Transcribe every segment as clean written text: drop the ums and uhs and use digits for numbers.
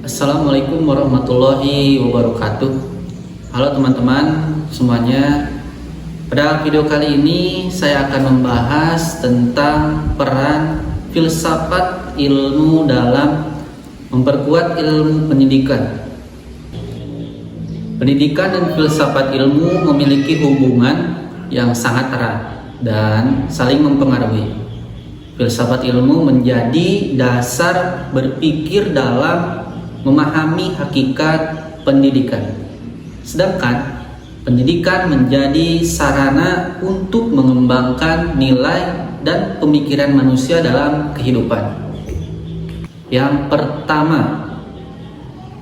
Assalamualaikum warahmatullahi wabarakatuh. Halo teman-teman semuanya. Pada video kali ini saya akan membahas tentang peran filsafat ilmu dalam memperkuat ilmu pendidikan. Pendidikan dan filsafat ilmu memiliki hubungan yang sangat erat dan saling mempengaruhi. Filsafat ilmu menjadi dasar berpikir dalam memahami hakikat pendidikan. Sedangkan pendidikan menjadi sarana untuk mengembangkan nilai dan pemikiran manusia dalam kehidupan. Yang pertama,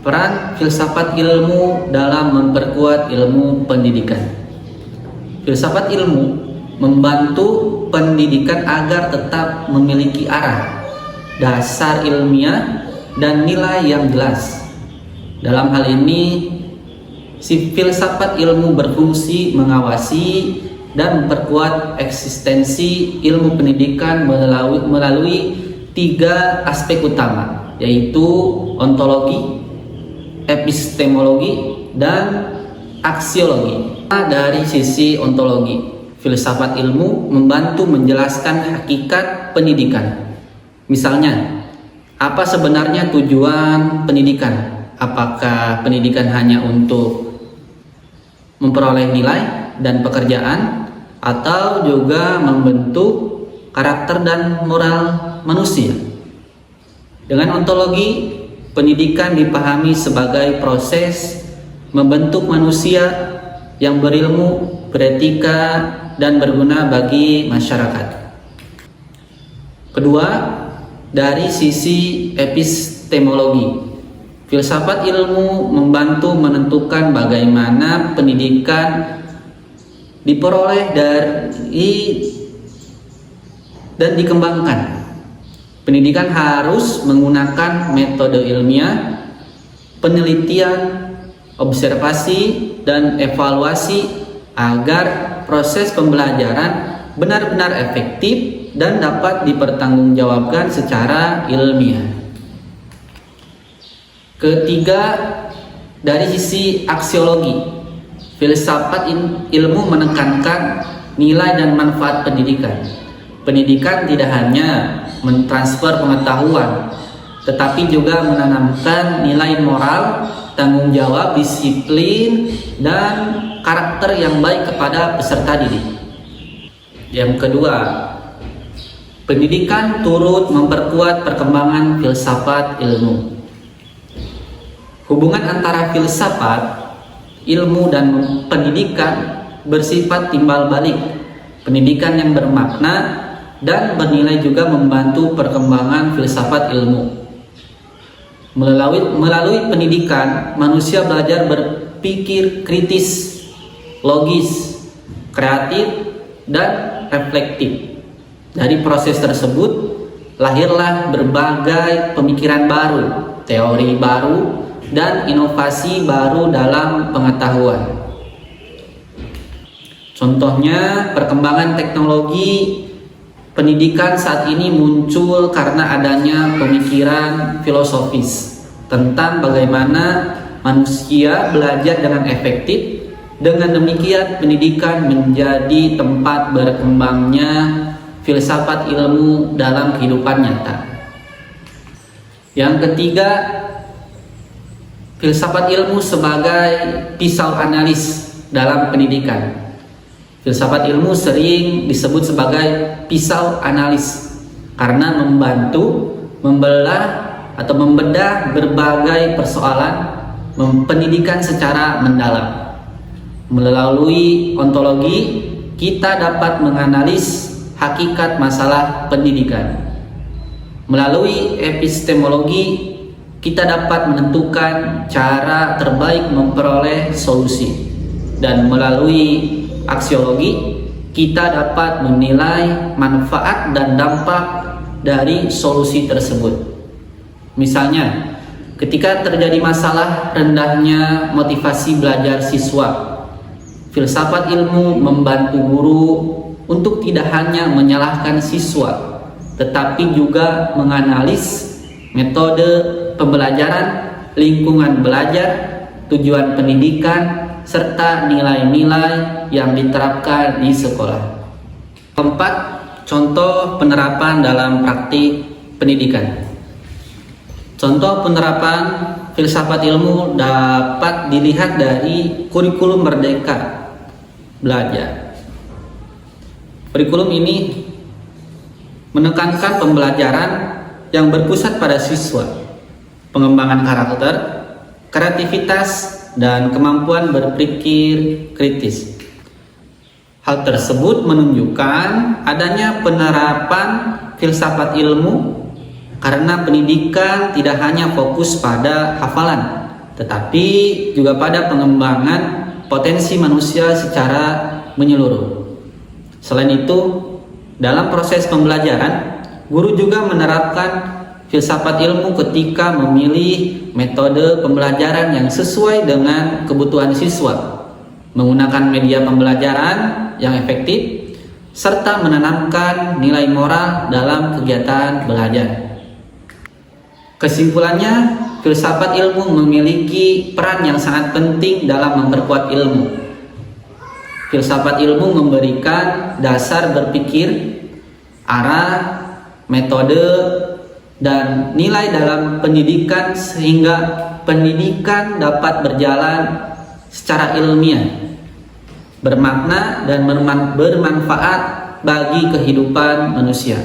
peran filsafat ilmu dalam memperkuat ilmu pendidikan. Filsafat ilmu membantu pendidikan agar tetap memiliki arah, dasar ilmiah, dan nilai yang jelas. Dalam hal ini, si filsafat ilmu berfungsi mengawasi dan memperkuat eksistensi ilmu pendidikan melalui tiga aspek utama, yaitu ontologi, epistemologi, dan aksiologi. Dari sisi ontologi, filsafat ilmu membantu menjelaskan hakikat pendidikan. Misalnya, apa sebenarnya tujuan pendidikan? Apakah pendidikan hanya untuk memperoleh nilai dan pekerjaan, atau juga membentuk karakter dan moral manusia? Dengan ontologi, pendidikan dipahami sebagai proses membentuk manusia yang berilmu, beretika, dan berguna bagi masyarakat. Kedua, dari sisi epistemologi, filsafat ilmu membantu menentukan bagaimana pendidikan diperoleh dan dikembangkan. Pendidikan harus menggunakan metode ilmiah, penelitian, observasi, dan evaluasi agar proses pembelajaran benar-benar efektif dan dapat dipertanggungjawabkan secara ilmiah. Ketiga, dari sisi aksiologi, filsafat ilmu menekankan nilai dan manfaat pendidikan. Pendidikan tidak hanya mentransfer pengetahuan, tetapi juga menanamkan nilai moral, tanggung jawab, disiplin, dan karakter yang baik kepada peserta didik. Yang kedua, pendidikan turut memperkuat perkembangan filsafat ilmu. Hubungan antara filsafat, ilmu, dan pendidikan bersifat timbal balik. Pendidikan yang bermakna dan bernilai juga membantu perkembangan filsafat ilmu. Melalui pendidikan, manusia belajar berpikir kritis, logis, kreatif, dan reflektif. Dari proses tersebut lahirlah berbagai pemikiran baru, teori baru, dan inovasi baru dalam pengetahuan. Contohnya, perkembangan teknologi pendidikan saat ini muncul karena adanya pemikiran filosofis tentang bagaimana manusia belajar dengan efektif. Dengan demikian, pendidikan menjadi tempat berkembangnya filsafat ilmu dalam kehidupan nyata. Yang ketiga, filsafat ilmu sebagai pisau analis dalam pendidikan. Filsafat ilmu sering disebut sebagai pisau analis karena membantu membedah berbagai persoalan pendidikan secara mendalam. Melalui ontologi, kita dapat menganalisis hakikat masalah pendidikan. Melalui epistemologi, kita dapat menentukan cara terbaik memperoleh solusi. Dan melalui aksiologi, kita dapat menilai manfaat dan dampak dari solusi tersebut. Misalnya, ketika terjadi masalah rendahnya motivasi belajar siswa, filsafat ilmu membantu guru untuk tidak hanya menyalahkan siswa, tetapi juga menganalisis metode pembelajaran lingkungan belajar, tujuan pendidikan, serta nilai-nilai yang diterapkan di sekolah. Keempat, contoh penerapan dalam praktik pendidikan. Contoh penerapan filsafat ilmu dapat dilihat dari kurikulum Merdeka Belajar. Kurikulum ini menekankan pembelajaran yang berpusat pada siswa, pengembangan karakter, kreativitas, dan kemampuan berpikir kritis. Hal tersebut menunjukkan adanya penerapan filsafat ilmu karena pendidikan tidak hanya fokus pada hafalan, tetapi juga pada pengembangan potensi manusia secara menyeluruh. Selain itu, dalam proses pembelajaran, guru juga menerapkan filsafat ilmu ketika memilih metode pembelajaran yang sesuai dengan kebutuhan siswa, menggunakan media pembelajaran yang efektif, serta menanamkan nilai moral dalam kegiatan belajar. Kesimpulannya, filsafat ilmu memiliki peran yang sangat penting dalam memperkuat ilmu. Filsafat ilmu memberikan dasar berpikir, arah, metode, dan nilai dalam pendidikan sehingga pendidikan dapat berjalan secara ilmiah, bermakna, dan bermanfaat bagi kehidupan manusia.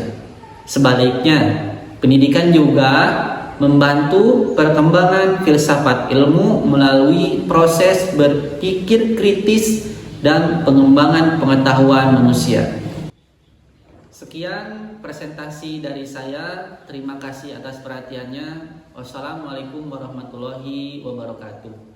Sebaliknya, pendidikan juga membantu perkembangan filsafat ilmu melalui proses berpikir kritis dan pengembangan pengetahuan manusia. Sekian presentasi dari saya. Terima kasih atas perhatiannya. Wassalamualaikum warahmatullahi wabarakatuh.